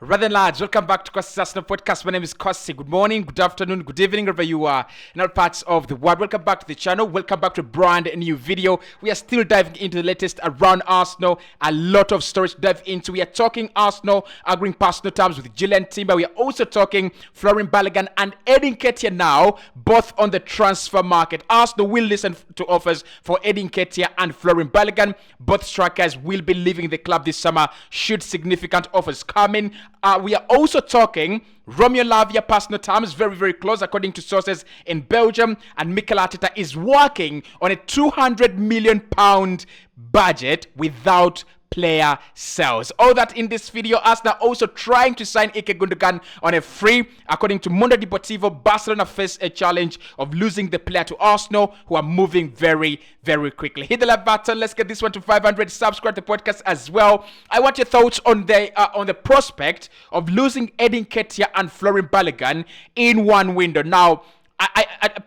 Rather lads, welcome back to Cossy's Arsenal podcast. My name is Cossy. Good morning, good afternoon, good evening, wherever you are in all parts of the world. Welcome back to the channel. Welcome back to a brand new video. We are still diving into the latest around Arsenal. A lot of stories to dive into. We are talking Arsenal, agreeing personal terms with Jurrien Timber. We are also talking Florian Balogun and Eddie Nketiah now, both on the transfer market. Arsenal will listen to offers for Eddie Nketiah and Florian Balogun. Both strikers will be leaving the club this summer should significant offers come in. We are also talking Romeo Lavia personal terms, very, very close according to sources in Belgium, and Mikel Arteta is working on a £200 million budget without player sales. All that in this video. Arsenal also trying to sign Gundogan on a free. According to Mundo Deportivo, Barcelona face a challenge of losing the player to Arsenal, who are moving very, very quickly. Hit the like button. Let's get this one to 500. Subscribe to the podcast as well. I want your thoughts on the prospect of losing Eddie Nketiah and Florian Balogun in one window. Now,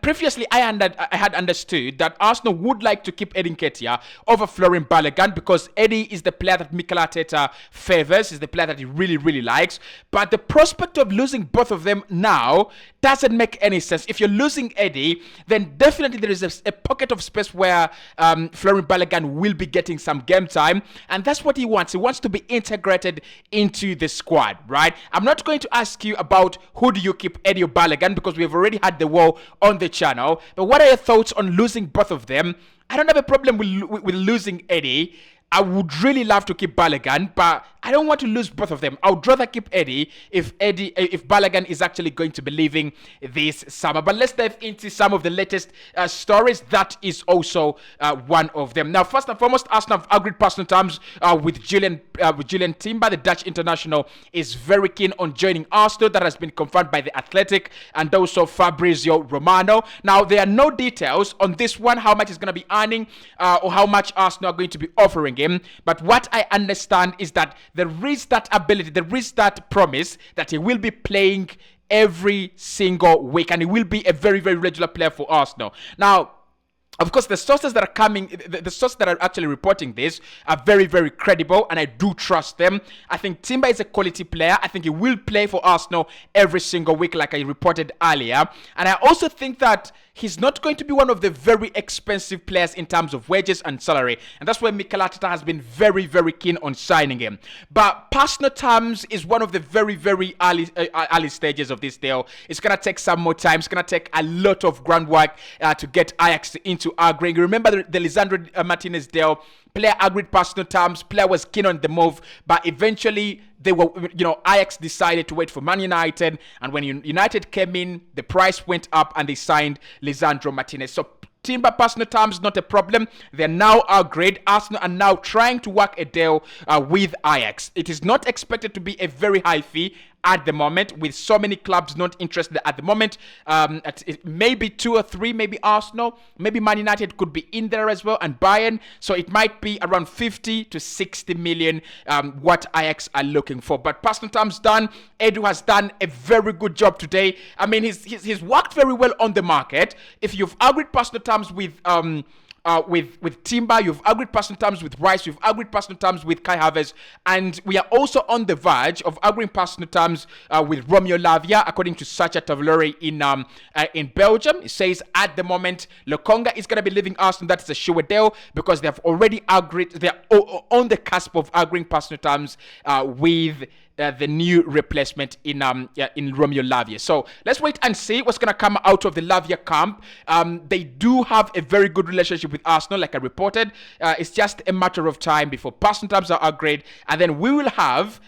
previously I had understood that Arsenal would like to keep Eddie Nketiah over Florian Balogun because Eddie is the player that Mikel Arteta favors, is the player that he really, really likes. But the prospect of losing both of them now doesn't make any sense. If you're losing Eddie, then definitely there is a pocket of space where Florian Balogun will be getting some game time, and that's what he wants. He wants to be integrated into the squad, right? I'm not going to ask you about who do you keep, Eddie or Balogun, because we've already had the war on the channel. But what are your thoughts on losing both of them? I don't have a problem with losing Eddie. I would really love to keep Balogun, but I don't want to lose both of them. I would rather keep Eddie if Balogun is actually going to be leaving this summer. But let's dive into some of the latest stories. That is also one of them. Now, first and foremost, Arsenal have agreed personal terms with Jurrien Timber. The Dutch international is very keen on joining Arsenal. That has been confirmed by The Athletic and also Fabrizio Romano. Now, there are no details on this one, how much he's going to be earning or how much Arsenal are going to be offering him. But what I understand is that there is that ability, there is that promise that he will be playing every single week and he will be a very, very regular player for Arsenal. Now, of course, the sources that are coming, the sources that are actually reporting this are very, very credible, and I do trust them. I think Timber is a quality player. I think he will play for Arsenal every single week, like I reported earlier. And I also think that he's not going to be one of the very expensive players in terms of wages and salary. And that's why Mikel Arteta has been very, very keen on signing him. But personal terms is one of the very, very early stages of this deal. It's going to take some more time. It's going to take a lot of groundwork to get Ajax into agreeing. Remember the Lisandro Martinez deal? Player agreed personal terms. Player was keen on the move, but eventually Ajax decided to wait for Man United, and when United came in, the price went up and they signed Lisandro Martinez. So Timber personal terms, not a problem. They're now agreed. Arsenal are now trying to work a deal with Ajax. It is not expected to be a very high fee at the moment, with so many clubs not interested at the moment. Maybe 2 or 3, maybe Arsenal, maybe Man United could be in there as well, and Bayern. So it might be around 50 to 60 million what Ajax are looking for. But personal terms done. Edu has done a very good job today. I mean, he's worked very well on the market. If you've agreed personal terms with Timber, you've agreed personal terms with Rice, you've agreed personal terms with Kai Havertz, and we are also on the verge of agreeing personal terms with Romeo Lavia, according to Sacha Tavlori in Belgium. It says at the moment Lokonga is going to be leaving Arsenal. That is a sure deal because they have already agreed. They are on the cusp of agreeing personal terms with the new replacement in Romeo Lavia. So let's wait and see what's going to come out of the Lavia camp. They do have a very good relationship with Arsenal, like I reported. It's just a matter of time before personal terms are agreed, and then we will have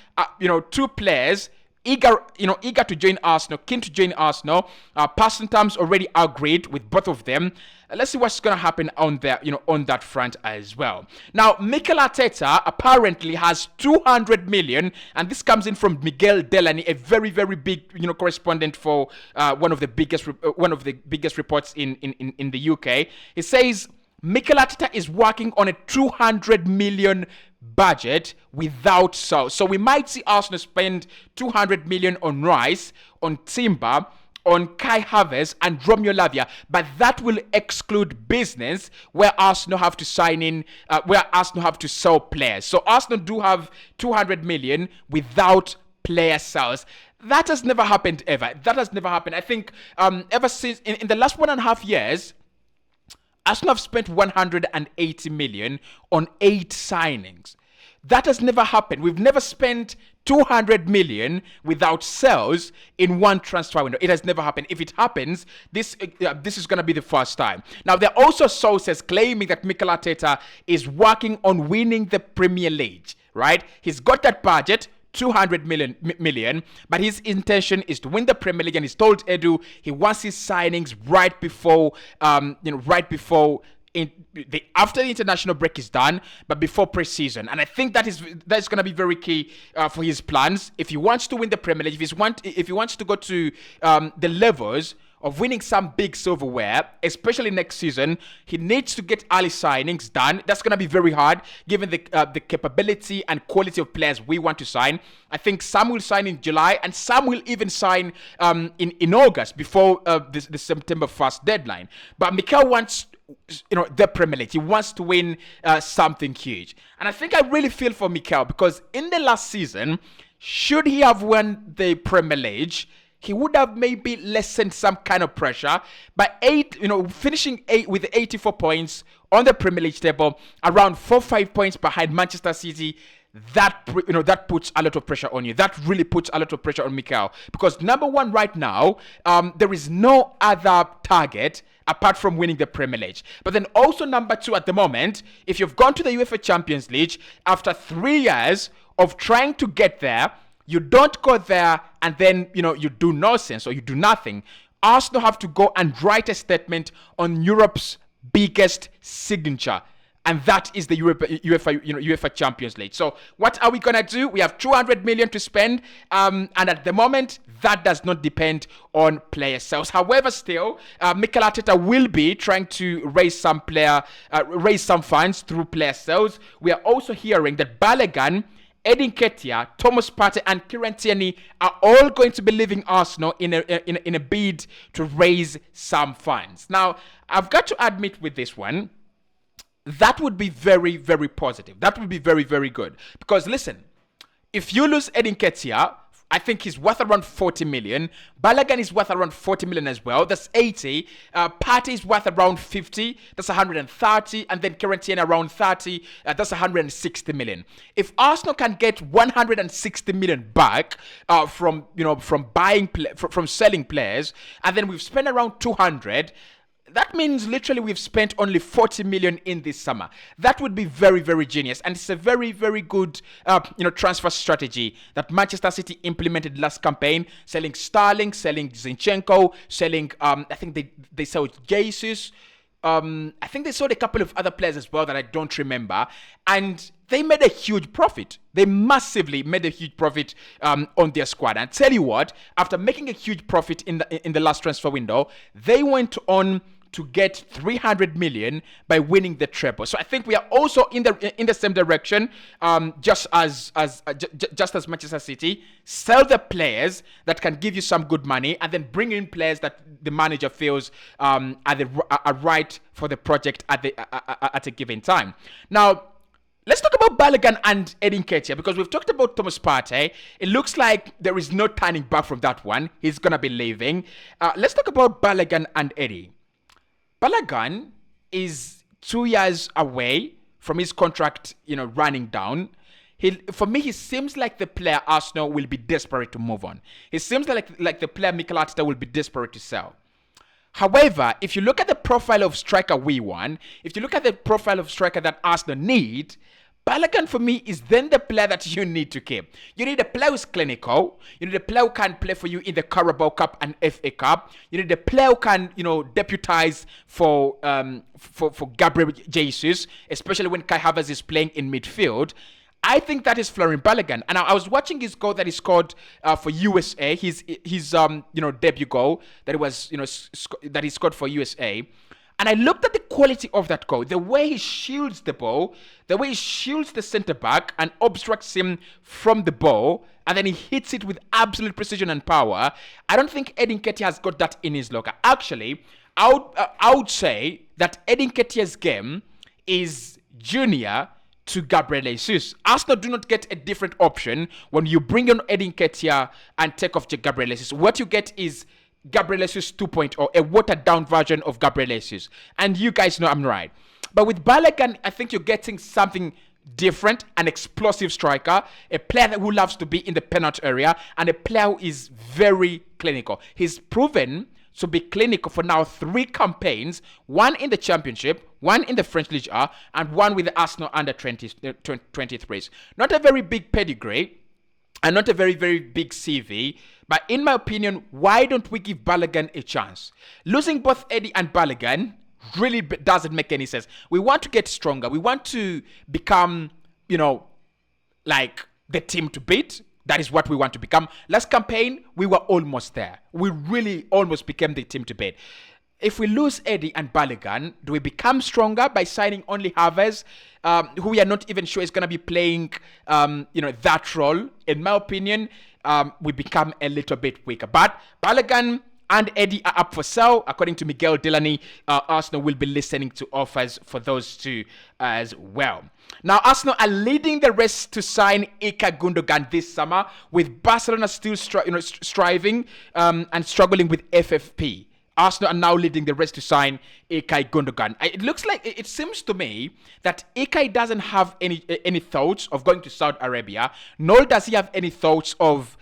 two players eager to join Arsenal, keen to join Arsenal. Personal terms already agreed with both of them. Let's see what's going to happen on there, on that front as well. Now, Mikel Arteta apparently has 200 million, and this comes in from Miguel Delaney, a very, very big, correspondent for one of the biggest reports in the UK. He says Mikel Arteta is working on a 200 million budget without sales. So we might see Arsenal spend 200 million on Rice, on Timber, on Kai Havertz and Romeo Lavia, but that will exclude business where Arsenal have to sign in, where Arsenal have to sell players. So Arsenal do have 200 million without player sales. That has never happened ever. That has never happened. I think ever since in the last 1.5 years, Arsenal have spent 180 million on 8 signings. That has never happened. We've never spent 200 million without sales in one transfer window. It has never happened. If it happens, this is going to be the first time. Now, there are also sources claiming that Mikel Arteta is working on winning the Premier League, right? He's got that budget, 200 million, but his intention is to win the Premier League, and he's told Edu he wants his signings right before after the international break is done, but before pre-season. And I think that is going to be very key for his plans. If he wants to win the Premier League, if he wants to go to the levels of winning some big silverware, especially next season, he needs to get early signings done. That's going to be very hard, given the capability and quality of players we want to sign. I think some will sign in July, and some will even sign in August before the September 1st deadline. But Mikel wants the Premier League. He wants to win something huge. And I think I really feel for Mikel, because in the last season, should he have won the Premier League, he would have maybe lessened some kind of pressure. But finishing with 84 points on the Premier League table, around 4-5 points behind Manchester City, that puts a lot of pressure on you. That really puts a lot of pressure on Mikel, because number one right now, there is no other target apart from winning the Premier League. But then also number two at the moment, if you've gone to the UEFA Champions League after 3 years of trying to get there, you don't go there and then, you do nonsense or you do nothing. Arsenal have to go and write a statement on Europe's biggest signature. And that is the UEFA Champions League. So what are we going to do? We have 200 million to spend. And at the moment, that does not depend on player sales. However, still, Mikel Arteta will be trying to raise some funds through player sales. We are also hearing that Balogun, Eddie Nketiah, Thomas Partey, and Jurrien Timber are all going to be leaving Arsenal in a bid to raise some funds. Now, I've got to admit with this one, that would be very, very positive. That would be very, very good. Because listen, if you lose Eddie Nketiah, I think he's worth around 40 million. Balogun is worth around 40 million as well. That's 80. Partey is worth around 50. That's 130. And then Jurrien Timber around 30. That's 160 million. If Arsenal can get 160 million back from selling players, and then we've spent around 200, that means literally we've spent only 40 million in this summer. That would be very, very genius. And it's a very, very good transfer strategy that Manchester City implemented last campaign, selling Sterling, selling Zinchenko, selling, I think they sold Jesus. I think they sold a couple of other players as well that I don't remember. And they made a huge profit. They massively made a huge profit on their squad. And tell you what, after making a huge profit in the last transfer window, they went on to get 300 million by winning the treble. So I think we are also in the same direction, just as Manchester City. Sell the players that can give you some good money, and then bring in players that the manager feels are right for the project at a given time. Now, let's talk about Balogun and Eddie Nketiah, because we've talked about Thomas Partey. It looks like there is no turning back from that one. He's going to be leaving. Let's talk about Balogun and Eddie. Balogun is 2 years away from his contract, running down. For me, he seems like the player Arsenal will be desperate to move on. He seems like the player Mikel Arteta will be desperate to sell. However, if you look at the profile of striker we want, if you look at the profile of striker that Arsenal need, Balogun for me is then the player that you need to keep. You need a player who's clinical. You need a player who can play for you in the Carabao Cup and FA Cup. You need a player who can, deputize for Gabriel Jesus, especially when Kai Havertz is playing in midfield. I think that is Florian Balogun. And I was watching his goal that he scored for USA, his debut goal that he scored for USA. And I looked at the quality of that goal, the way he shields the ball, the way he shields the centre back and obstructs him from the ball, and then he hits it with absolute precision and power. I don't think Eddie Nketiah has got that in his locker. Actually, I would say that Eddie Nketiah's game is junior to Gabriel Jesus. Arsenal do not get a different option when you bring on Eddie Nketiah and take off Gabriel Jesus. What you get is Gabriel Jesus 2.0, a watered down version of Gabriel Jesus. And you guys know I'm right. But with Balogun, I think you're getting something different, an explosive striker, a player who loves to be in the penalty area, and a player who is very clinical. He's proven to be clinical for now 3 campaigns, 1 in the Championship, 1 in the French Ligue 1, and 1 with the Arsenal under 23s. Not a very big pedigree, and not a very, very big CV, but in my opinion, why don't we give Balogun a chance? Losing both Eddie and Balogun really doesn't make any sense. We want to get stronger. We want to become, like the team to beat. That is what we want to become. Last campaign, we were almost there. We really almost became the team to beat. If we lose Eddie and Balogun, do we become stronger by signing only Havertz, who we are not even sure is going to be playing, that role? In my opinion, we become a little bit weaker. But Balogun and Eddie are up for sale. According to Miguel Delaney, Arsenal will be listening to offers for those two as well. Now, Arsenal are leading the race to sign Ilkay Gundogan this summer, with Barcelona still striving and struggling with FFP. Arsenal are now leading the race to sign Ilkay Gundogan. It seems to me that Ilkay doesn't have any thoughts of going to Saudi Arabia, nor does he have any thoughts of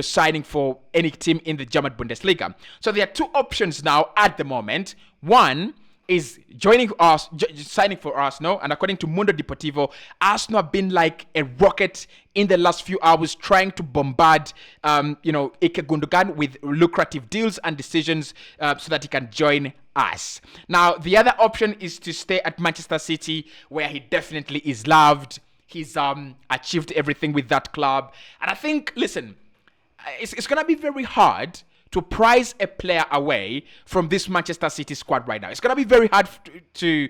signing for any team in the German Bundesliga. So there are 2 options now at the moment. One is signing for Arsenal, and according to Mundo Deportivo, Arsenal have been like a rocket in the last few hours trying to bombard Ilkay Gundogan with lucrative deals and decisions so that he can join us. Now, the other option is to stay at Manchester City, where he definitely is loved. He's achieved everything with that club, and I think, listen, it's gonna be very hard to prize a player away from this Manchester City squad right now. It's going to be very hard to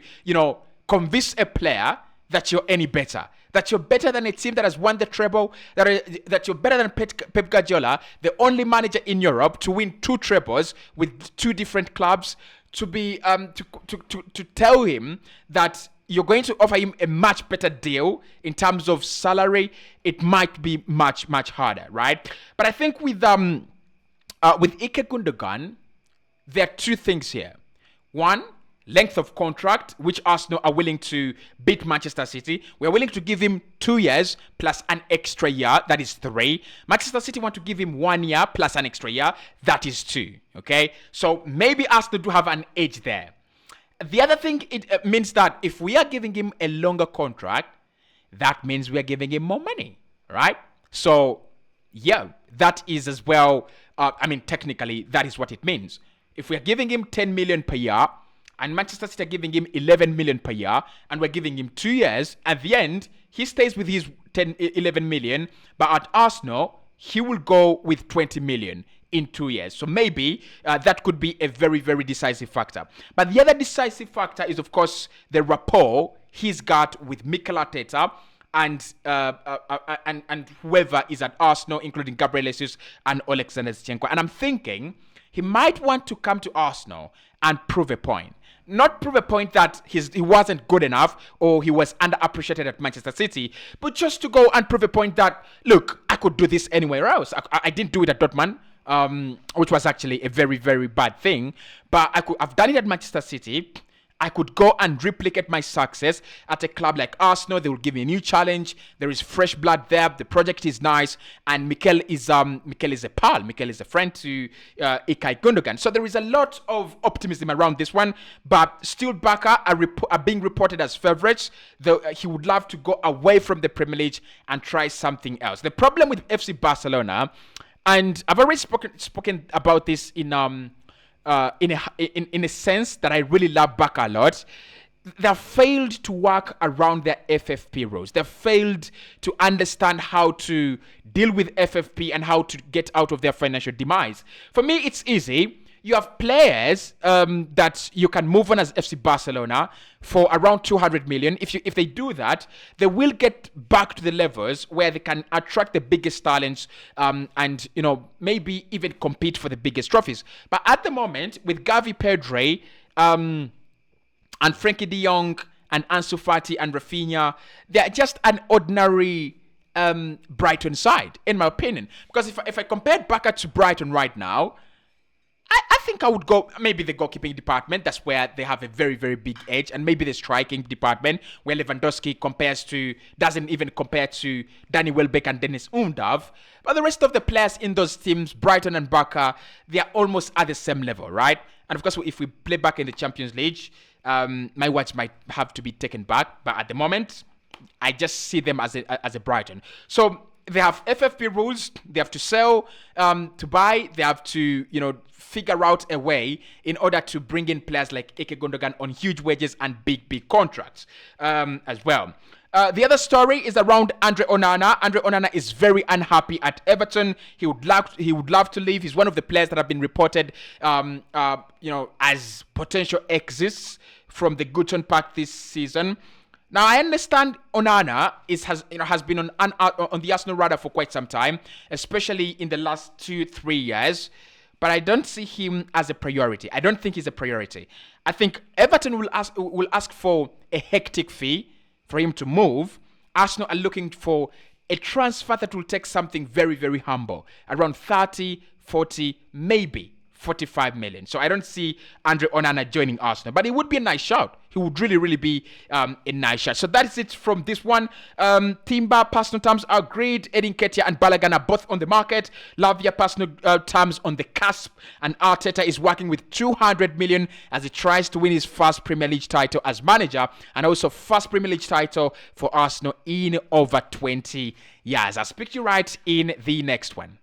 convince a player that you're any better, that you're better than a team that has won the treble, that you're better than Pep Guardiola, the only manager in Europe to win 2 trebles with 2 different clubs, to be to tell him that you're going to offer him a much better deal in terms of salary. It might be much, much harder, right? But I think with Ilkay Gundogan, there are 2 things here. One, length of contract, which Arsenal are willing to beat Manchester City. We're willing to give him 2 years plus an extra year. That is 3. Manchester City want to give him 1 year plus an extra year. That is 2. Okay? So maybe Arsenal do have an edge there. The other thing, it means that if we are giving him a longer contract, that means we are giving him more money, right? So, yeah, that is as well. Technically, that is what it means. If we are giving him 10 million per year, and Manchester City are giving him 11 million per year, and we're giving him 2 years, at the end, he stays with his 11 million, but at Arsenal, he will go with 20 million in 2 years. So maybe that could be a very, very decisive factor. But the other decisive factor is, of course, the rapport he's got with Mikel Arteta and whoever is at Arsenal, including Gabriel Jesus and Alexander Zinchenko. And I'm thinking he might want to come to Arsenal and prove a point. Not prove a point that he wasn't good enough or he was underappreciated at Manchester City, but just to go and prove a point that, look, I could do this anywhere else. I didn't do it at Dortmund, which was actually a very, very bad thing, but I've done it at Manchester City. I could go and replicate my success at a club like Arsenal. They will give me a new challenge. There is fresh blood there. The project is nice. And Mikel is a pal. Mikel is a friend to Ilkay Gundogan. So there is a lot of optimism around this one. But still, Barca are being reported as favourites. Though he would love to go away from the Premier League and try something else. The problem with FC Barcelona, and I've already spoken about this in a sense that I really love Barca a lot. They failed to work around their FFP rules. They failed to understand how to deal with FFP and how to get out of their financial demise. For me, it's easy. You have players that you can move on as FC Barcelona for around 200 million. If they do that, they will get back to the levels where they can attract the biggest talents and maybe even compete for the biggest trophies. But at the moment, with Gavi, Pedri, and Frankie de Jong and Ansu Fati and Rafinha, they're just an ordinary Brighton side, in my opinion. Because if I compared Barca to Brighton right now, I think I would go maybe the goalkeeping department. That's where they have a very, very big edge. And maybe the striking department, where Lewandowski doesn't even compare to Danny Welbeck and Dennis Undav. But the rest of the players in those teams, Brighton and Barca, they are almost at the same level, right? And of course, if we play back in the Champions League, my words might have to be taken back. But at the moment, I just see them as a Brighton. So they have FFP rules. They have to sell, to buy. They have to, figure out a way in order to bring in players like Ike Gundogan on huge wages and big contracts as well. The other story is around Andre Onana. Andre Onana is very unhappy at Everton. He would love to leave. He's one of the players that have been reported, as potential exits from the Goodson Park this season. Now, I understand Onana has been on the Arsenal radar for quite some time, especially in the last 2-3 years. But I don't see him as a priority. I don't think he's a priority. I think Everton will ask for a hectic fee for him to move. Arsenal are looking for a transfer that will take something very, very humble, around 30, 40, maybe 45 million. So I don't see Andre Onana joining Arsenal, but it would be a nice shout. He would really, really be a nice shout. So that is it from this one. Timber personal terms are agreed. Edin Ketia and Balogun are both on the market. Lavia personal terms on the cusp, and Arteta is working with 200 million as he tries to win his first Premier League title as manager, and also first Premier League title for Arsenal in over 20 years. I'll speak to you right in the next one.